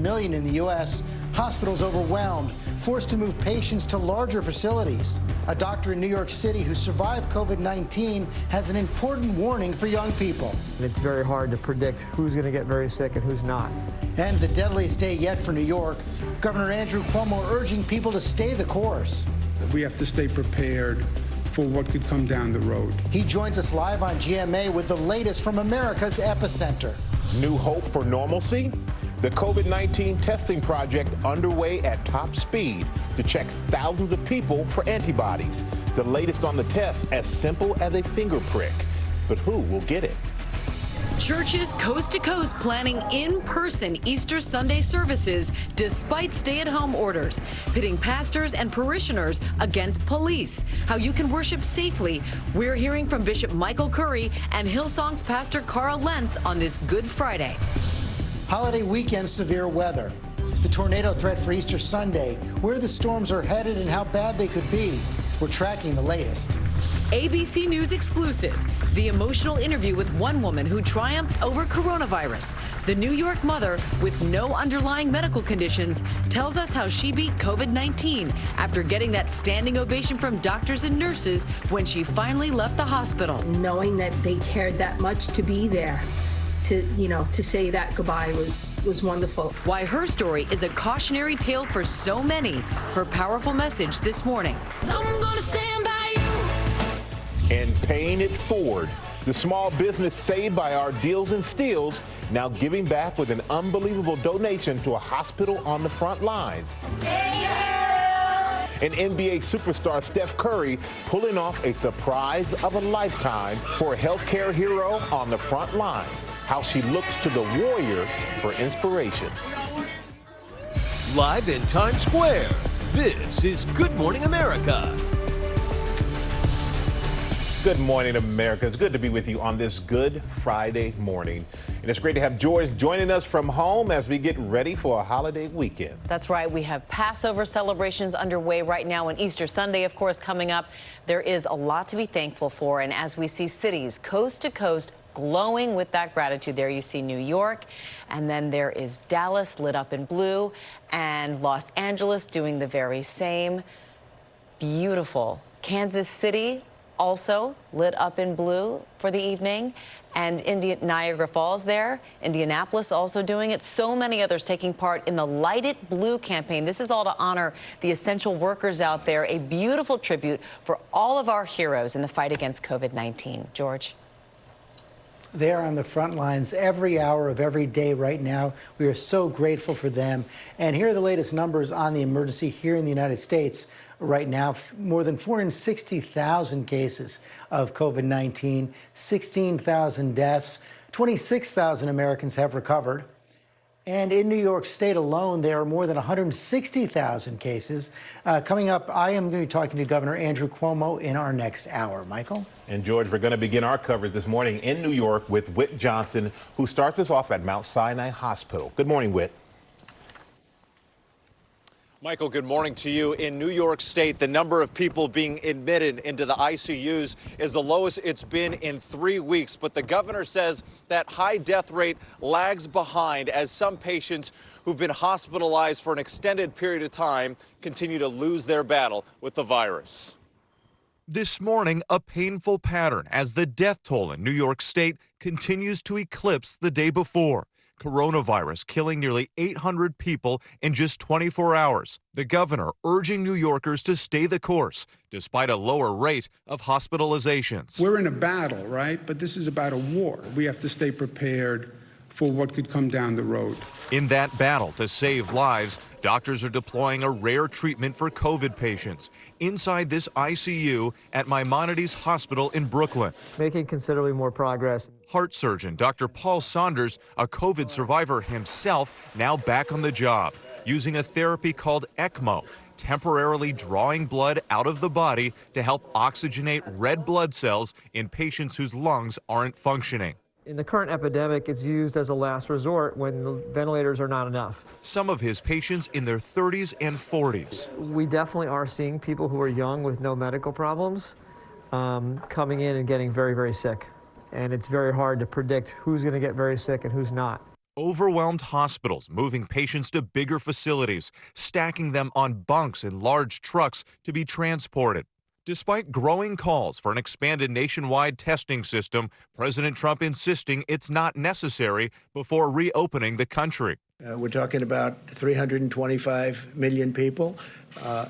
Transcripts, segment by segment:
million in the U.S., hospitals overwhelmed, forced to move patients to larger facilities. A doctor in New York City who survived COVID-19 has an important warning for young people. It's very hard to predict who's going to get very sick and who's not. And the deadliest day yet for New York, Governor Andrew Cuomo urging people to stay the course. We have to stay prepared for what could come down the road. He joins us live on GMA with the latest from America's epicenter. New hope for normalcy? The COVID-19 testing project underway at top speed to check thousands of people for antibodies. The latest on the test, as simple as a finger prick. But who will get it? Churches coast to coast planning in-person Easter Sunday services despite stay-at-home orders, pitting pastors and parishioners against police. How you can worship safely. We're hearing from Bishop Michael Curry and Hillsong's Pastor Carl Lentz on this Good Friday. Holiday weekend severe weather. The tornado threat for Easter Sunday, where the storms are headed and how bad they could be. We're tracking the latest. ABC News exclusive. The emotional interview with one woman who triumphed over coronavirus. The New York mother with no underlying medical conditions tells us how she beat COVID-19 after getting that standing ovation from doctors and nurses when she finally left the hospital. Knowing that they cared that much to be there, to say that goodbye was wonderful. Why her story is a cautionary tale for so many. Her powerful message this morning. I'm gonna stand by you. And paying it forward. The small business saved by our deals and steals now giving back with an unbelievable donation to a hospital on the front lines. And NBA superstar Steph Curry pulling off a surprise of a lifetime for a healthcare hero on the front lines. How she looks to the warrior for inspiration. Live in Times Square, this is Good Morning America. Good morning, America. It's good to be with you on this Good Friday morning. And it's great to have George joining us from home as we get ready for a holiday weekend. That's right. We have Passover celebrations underway right now and Easter Sunday, of course, coming up. There is a lot to be thankful for. And as we see cities coast to coast glowing with that gratitude, there you see New York, and then there is Dallas lit up in blue, and Los Angeles doing the very same. Beautiful. Kansas City also lit up in blue for the evening, and Niagara Falls there, Indianapolis also doing it. So many others taking part in the Light It Blue campaign. This is all to honor the essential workers out there, a beautiful tribute for all of our heroes in the fight against COVID-19. George? They are on the front lines every hour of every day right now. We are so grateful for them. And here are the latest numbers on the emergency here in the United States. Right now, more than 460,000 cases of COVID-19, 16,000 deaths, 26,000 Americans have recovered. And in New York State alone, there are more than 160,000 cases. Coming up, I am going to be talking to Governor Andrew Cuomo in our next hour. Michael? And George, we're going to begin our coverage this morning in New York with Whit Johnson, who starts us off at Mount Sinai Hospital. Good morning, Whit. Michael, good morning to you. In New York State, the number of people being admitted into the ICUs is the lowest it's been in 3 weeks. But the governor says that high death rate lags behind as some patients who've been hospitalized for an extended period of time continue to lose their battle with the virus. This morning, a painful pattern as the death toll in New York State continues to eclipse the day before. Coronavirus killing nearly 800 people in just 24 hours. The governor urging New Yorkers to stay the course, despite a lower rate of hospitalizations. We're in a battle, right? But this is about a war. We have to stay prepared for what could come down the road. In that battle to save lives, doctors are deploying a rare treatment for COVID patients inside this ICU at Maimonides Hospital in Brooklyn. Making considerably more progress. Heart surgeon Dr. Paul Saunders, a COVID survivor himself, now back on the job, using a therapy called ECMO, temporarily drawing blood out of the body to help oxygenate red blood cells in patients whose lungs aren't functioning. In the current epidemic, it's used as a last resort when the ventilators are not enough. Some of his patients in their 30s and 40s. We definitely are seeing people who are young with no medical problems coming in and getting very, very sick. And it's very hard to predict who's going to get very sick and who's not. Overwhelmed hospitals moving patients to bigger facilities, stacking them on bunks in large trucks to be transported. Despite growing calls for an expanded nationwide testing system, President Trump insisting it's not necessary before reopening the country. We're talking about 325 million people,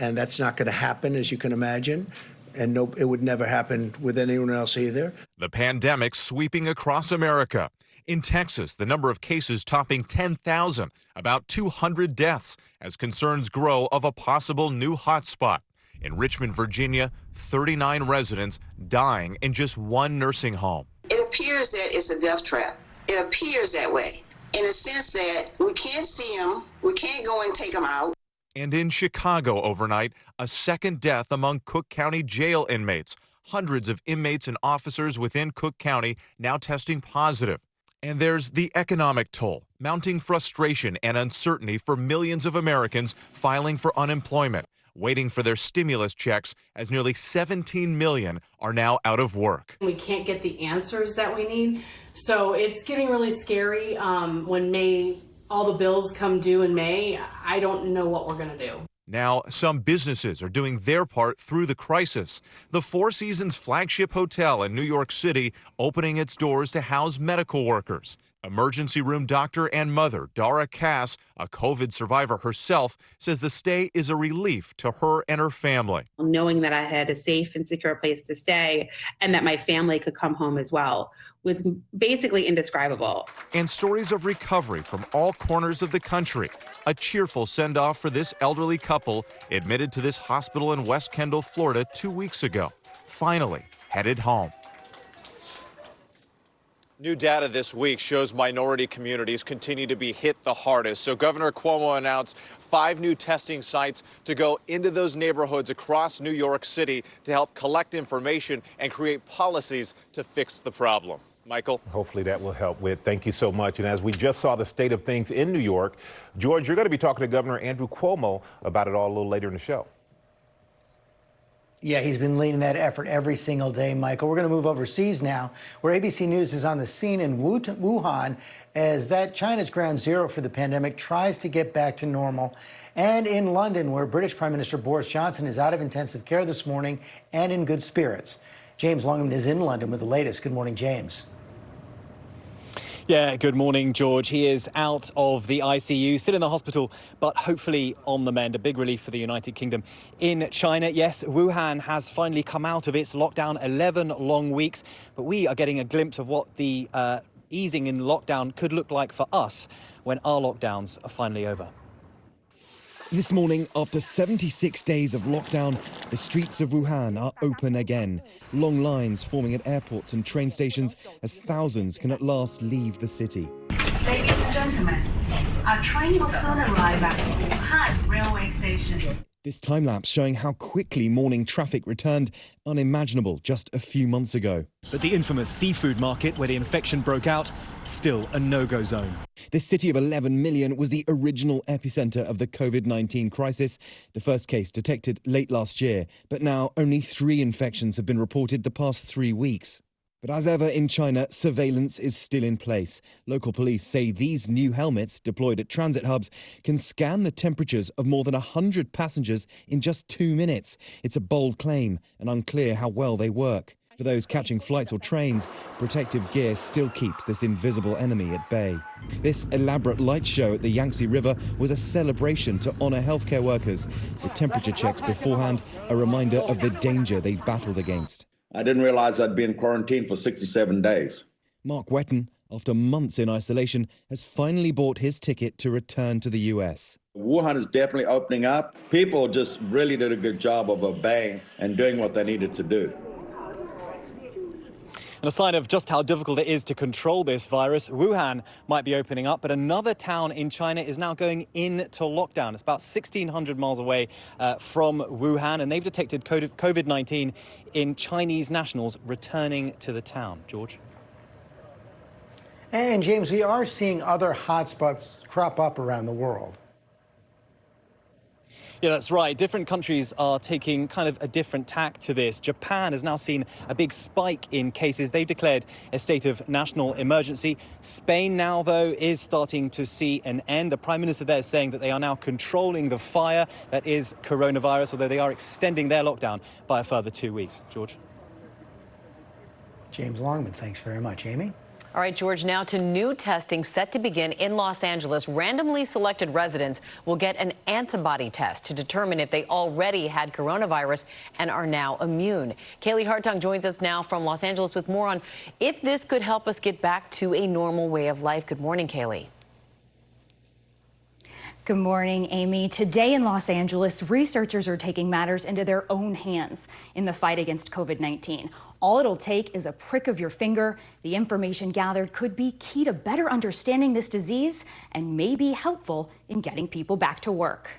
and that's not going to happen, as you can imagine. And no, it would never happen with anyone else either. The pandemic sweeping across America. In Texas, the number of cases topping 10,000, about 200 deaths as concerns grow of a possible new hotspot. In Richmond, Virginia, 39 residents dying in just one nursing home. It appears that it's a death trap. It appears that way, in a sense that we can't see them, we can't go and take them out. And in Chicago overnight, a second death among Cook County jail inmates. Hundreds of inmates and officers within Cook County now testing positive. And there's the economic toll, mounting frustration and uncertainty for millions of Americans filing for unemployment, waiting for their stimulus checks as nearly 17 million are now out of work. We can't get the answers that we need, so it's getting really scary. When all the bills come due in May, I don't know what we're going to do. Now, some businesses are doing their part through the crisis. The Four Seasons flagship hotel in New York City opening its doors to house medical workers. Emergency room doctor and mother Dara Cass, a COVID survivor herself, says the stay is a relief to her and her family. Knowing that I had a safe and secure place to stay and that my family could come home as well was basically indescribable. And stories of recovery from all corners of the country. A cheerful send-off for this elderly couple admitted to this hospital in West Kendall, Florida 2 weeks ago. Finally headed home. New data this week shows minority communities continue to be hit the hardest. So Governor Cuomo announced 5 new testing sites to go into those neighborhoods across New York City to help collect information and create policies to fix the problem. Michael? Hopefully that will help with. Thank you so much. And as we just saw the state of things in New York, George, you're going to be talking to Governor Andrew Cuomo about it all a little later in the show. Yeah, he's been leading that effort every single day, Michael. We're going to move overseas now, where ABC News is on the scene in Wuhan as that China's ground zero for the pandemic tries to get back to normal. And in London, where British Prime Minister Boris Johnson is out of intensive care this morning and in good spirits. James Longman is in London with the latest. Good morning, James. Yeah, good morning, George. He is out of the ICU, still in the hospital, but hopefully on the mend. A big relief for the United Kingdom. In China, yes, Wuhan has finally come out of its lockdown, 11 long weeks, but we are getting a glimpse of what the easing in lockdown could look like for us when our lockdowns are finally over. This morning, after 76 days of lockdown, the streets of Wuhan are open again. Long lines forming at airports and train stations as thousands can at last leave the city. Ladies and gentlemen, our train will soon arrive at Wuhan railway station. This time-lapse showing how quickly morning traffic returned, unimaginable just a few months ago. But the infamous seafood market where the infection broke out, still a no-go zone. This city of 11 million was the original epicenter of the COVID-19 crisis. The first case detected late last year, but now only 3 infections have been reported the past 3 weeks. But as ever in China, surveillance is still in place. Local police say these new helmets deployed at transit hubs can scan the temperatures of more than 100 passengers in just 2 minutes. It's a bold claim and unclear how well they work. For those catching flights or trains, protective gear still keeps this invisible enemy at bay. This elaborate light show at the Yangtze River was a celebration to honor healthcare workers. The temperature checks beforehand, a reminder of the danger they battled against. I didn't realize I'd be in quarantine for 67 days. Mark Wetton, after months in isolation, has finally bought his ticket to return to the US. Wuhan is definitely opening up. People just really did a good job of obeying and doing what they needed to do. And a sign of just how difficult it is to control this virus, Wuhan might be opening up, but another town in China is now going into lockdown. It's about 1,600 miles away from Wuhan, and they've detected COVID-19 in Chinese nationals returning to the town. George? And James, we are seeing other hotspots crop up around the world. Yeah, that's right. Different countries are taking kind of a different tack to this. Japan has now seen a big spike in cases. They've declared a state of national emergency. Spain now, though, is starting to see an end. The Prime Minister there is saying that they are now controlling the fire that is coronavirus, although they are extending their lockdown by a further 2 weeks. George? James Longman, thanks very much. Amy? All right, George, now to new testing set to begin in Los Angeles. Randomly selected residents will get an antibody test to determine if they already had coronavirus and are now immune. Kaylee Hartung joins us now from Los Angeles with more on if this could help us get back to a normal way of life. Good morning, Kaylee. Good morning, Amy. Today in Los Angeles, researchers are taking matters into their own hands in the fight against COVID-19. All it'll take is a prick of your finger. The information gathered could be key to better understanding this disease and may be helpful in getting people back to work.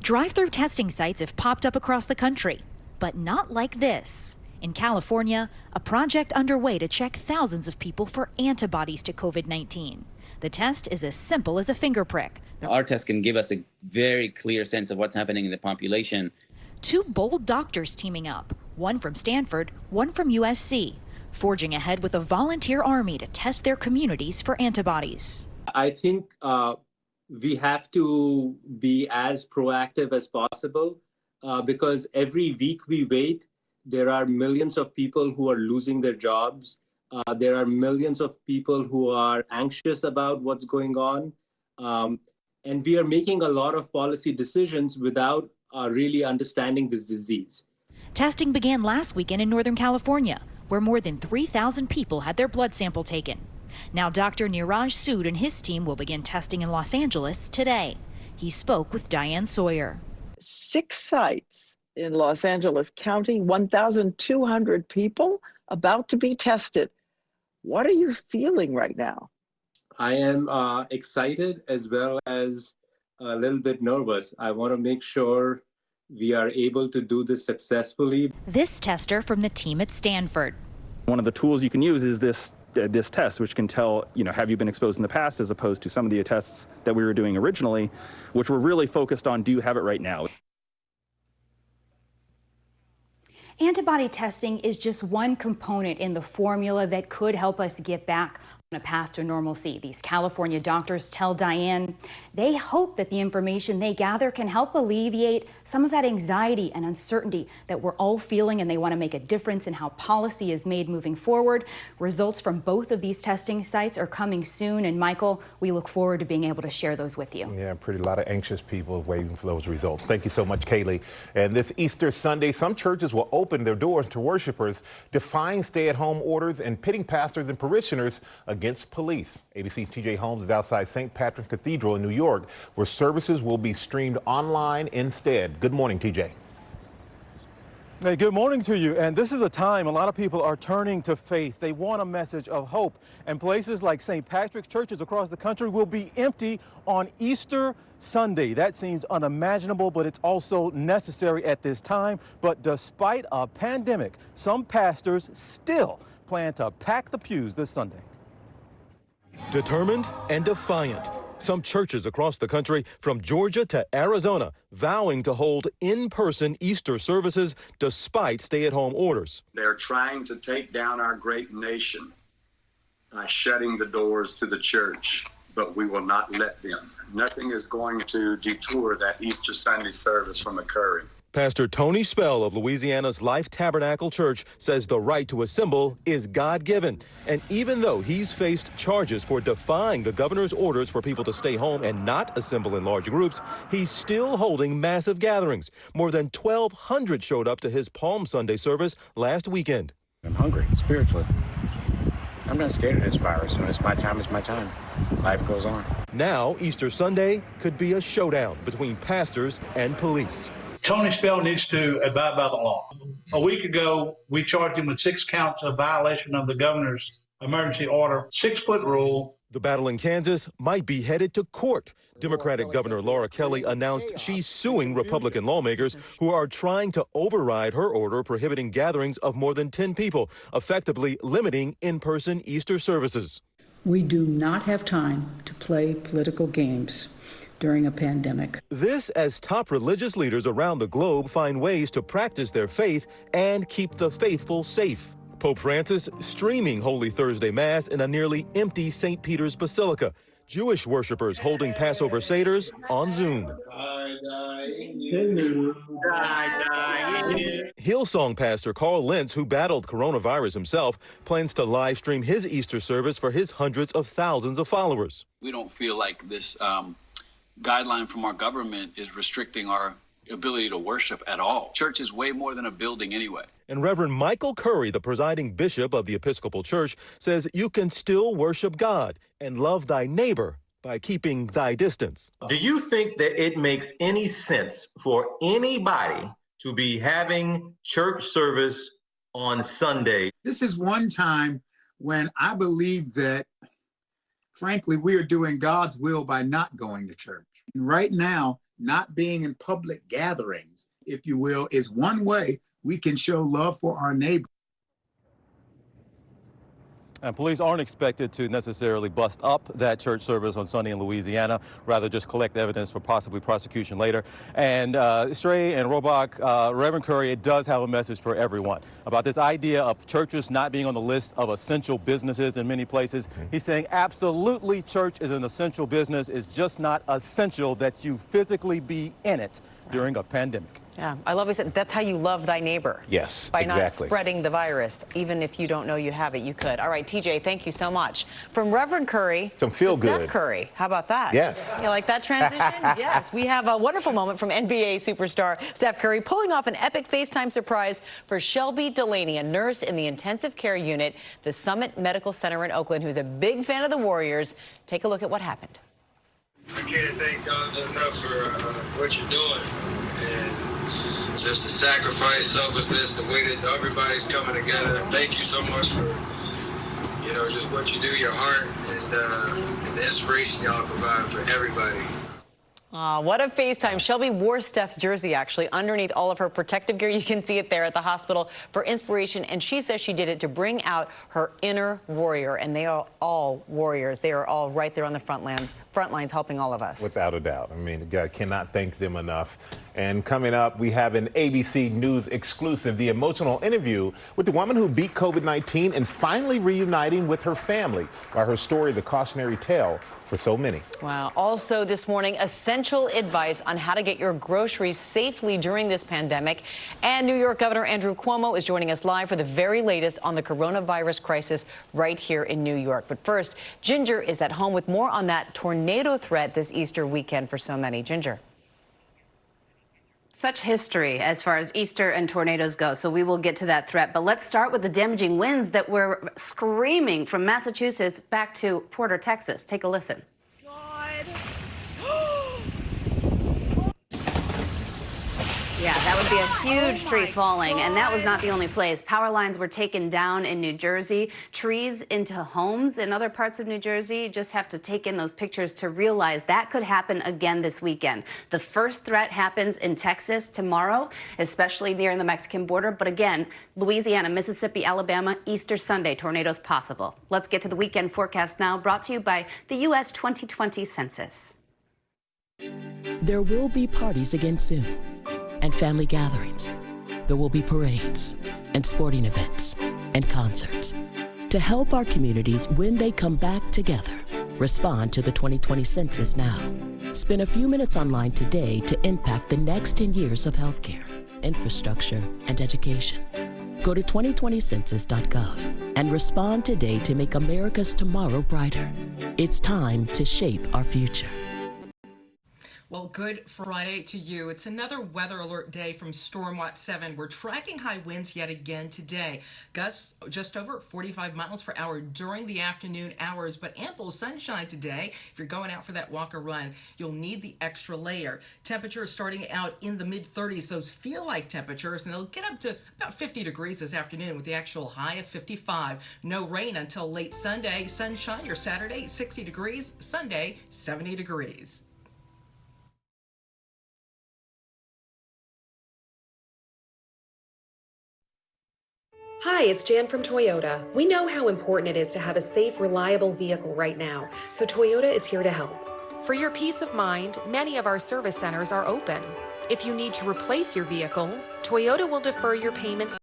Drive-through testing sites have popped up across the country, but not like this. In California, a project underway to check thousands of people for antibodies to COVID-19. The test is as simple as a finger prick. Our test can give us a very clear sense of what's happening in the population. Two bold doctors teaming up, one from Stanford, one from USC, forging ahead with a volunteer army to test their communities for antibodies. I think we have to be as proactive as possible because every week we wait, there are millions of people who are losing their jobs. There are millions of people who are anxious about what's going on. And we are making a lot of policy decisions without really understanding this disease. Testing began last weekend in Northern California, where more than 3,000 people had their blood sample taken. Now Dr. Niraj Sood and his team will begin testing in Los Angeles today. He spoke with Diane Sawyer. 6 sites in Los Angeles, counting 1,200 people about to be tested. What are you feeling right now? I am excited as well as a little bit nervous. I want to make sure we are able to do this successfully. This tester from the team at Stanford. One of the tools you can use is this test, which can tell, have you been exposed in the past, as opposed to some of the tests that we were doing originally, which were really focused on, do you have it right now? Antibody testing is just one component in the formula that could help us get back on a path to normalcy. These California doctors tell Diane they hope that the information they gather can help alleviate some of that anxiety and uncertainty that we're all feeling, and they want to make a difference in how policy is made moving forward. Results from both of these testing sites are coming soon, and Michael, we look forward to being able to share those with you. Yeah, a lot of anxious people waiting for those results. Thank you so much, Kaylee. And this Easter Sunday, some churches will open their doors to worshipers, defying stay-at-home orders and pitting pastors and parishioners against police. ABC TJ Holmes is outside St. Patrick's Cathedral in New York, where services will be streamed online instead. Good morning, TJ. Hey, good morning to you. And this is a time a lot of people are turning to faith. They want a message of hope. And places like St. Patrick's churches across the country will be empty on Easter Sunday. That seems unimaginable, but it's also necessary at this time. But despite a pandemic, some pastors still plan to pack the pews this Sunday. Determined and defiant. Some churches across the country, from Georgia to Arizona, vowing to hold in-person Easter services despite stay-at-home orders. They're trying to take down our great nation by shutting the doors to the church, but we will not let them. Nothing is going to detour that Easter Sunday service from occurring. Pastor Tony Spell of Louisiana's Life Tabernacle Church says the right to assemble is God-given. And even though he's faced charges for defying the governor's orders for people to stay home and not assemble in large groups, he's still holding massive gatherings. More than 1,200 showed up to his Palm Sunday service last weekend. I'm hungry, spiritually. I'm not scared of this virus. When it's my time, it's my time. Life goes on. Now, Easter Sunday could be a showdown between pastors and police. Tony Spell needs to abide by the law. A week ago, we charged him with 6 counts of violation of the governor's emergency order, 6-foot rule. The battle in Kansas might be headed to court. Democratic Governor Laura Kelly announced she's suing Republican lawmakers who are trying to override her order prohibiting gatherings of more than 10 people, effectively limiting in-person Easter services. We do not have time to play political games. during a pandemic. This as top religious leaders around the globe find ways to practice their faith and keep the faithful safe. Pope Francis streaming Holy Thursday Mass in a nearly empty St. Peter's Basilica. Jewish worshipers holding Passover Seders on Zoom. Hillsong pastor Carl Lentz, who battled coronavirus himself, plans to live stream his Easter service for his hundreds of thousands of followers. We don't feel like this guideline from our government is restricting our ability to worship at all. Church is way more than a building anyway. And Reverend Michael Curry, the presiding bishop of the Episcopal Church, says you can still worship God and love thy neighbor by keeping thy distance. Do you think that it makes any sense for anybody to be having church service on Sunday? This is one time when I believe that, frankly, we are doing God's will by not going to church. And right now, not being in public gatherings, if you will, is one way we can show love for our neighbor. And police aren't expected to necessarily bust up that church service on Sunday in Louisiana, rather just collect evidence for possibly prosecution later. And Stray and Robach, Reverend Curry, it does have a message for everyone about this idea of churches not being on the list of essential businesses in many places. He's saying absolutely church is an essential business. It's just not essential that you physically be in it during a pandemic. Yeah, I love he said that's how you love thy neighbor. Yes, by exactly. not spreading the virus. Even if you don't know you have it, you could. All right, TJ, thank you so much. From Reverend Curry Some feel to good. Steph Curry. How about that? Yes. You like that transition? Yes. We have a wonderful moment from NBA superstar Steph Curry pulling off an epic FaceTime surprise for Shelby Delaney, a nurse in the intensive care unit, the Summit Medical Center in Oakland, who's a big fan of the Warriors. Take a look at what happened. I can't thank God enough for what you're doing. And just the sacrifice, selflessness, the way that everybody's coming together. Thank you so much for, just what you do, your heart, and the inspiration y'all provide for everybody. What a FaceTime. Shelby wore Steph's jersey, actually, underneath all of her protective gear. You can see it there at the hospital for inspiration. And she says she did it to bring out her inner warrior. And they are all warriors. They are all right there on the front lines helping all of us. Without a doubt. I mean, God cannot thank them enough. And coming up, we have an ABC News exclusive, the emotional interview with the woman who beat COVID-19 and finally reuniting with her family. By her story, the cautionary tale for so many. Wow. Also this morning, essential advice on how to get your groceries safely during this pandemic. And New York Governor Andrew Cuomo is joining us live for the very latest on the coronavirus crisis right here in New York. But first, Ginger is at home with more on that tornado threat this Easter weekend for so many. Ginger. Such history as far as Easter and tornadoes go, so we will get to that threat. But let's start with the damaging winds that were screaming from Massachusetts back to Porter, Texas. Take a listen. Yeah, that would be a huge tree falling, and that was not the only place. Power lines were taken down in New Jersey, trees into homes in other parts of New Jersey. You just have to take in those pictures to realize that could happen again this weekend. The first threat happens in Texas tomorrow, especially near the Mexican border. But again, Louisiana, Mississippi, Alabama, Easter Sunday, tornadoes possible. Let's get to the weekend forecast now, brought to you by the U.S. 2020 Census. There will be parties again soon, and family gatherings. There will be parades and sporting events and concerts. To help our communities when they come back together, respond to the 2020 census now. Spend a few minutes online today to impact the next 10 years of healthcare, infrastructure, and education. Go to 2020census.gov and respond today to make America's tomorrow brighter. It's time to shape our future. Well, good Friday to you. It's another weather alert day from Storm Watch 7. We're tracking high winds yet again today. Gusts just over 45 miles per hour during the afternoon hours, but ample sunshine today. If you're going out for that walk or run, you'll need the extra layer. Temperatures starting out in the mid-30s. Those feel like temperatures, and they'll get up to about 50 degrees this afternoon with the actual high of 55. No rain until late Sunday. Sunshine your Saturday, 60 degrees. Sunday, 70 degrees. Hi, it's Jan from Toyota. We know how important it is to have a safe, reliable vehicle right now, so Toyota is here to help. For your peace of mind, many of our service centers are open. If you need to replace your vehicle, Toyota will defer your payments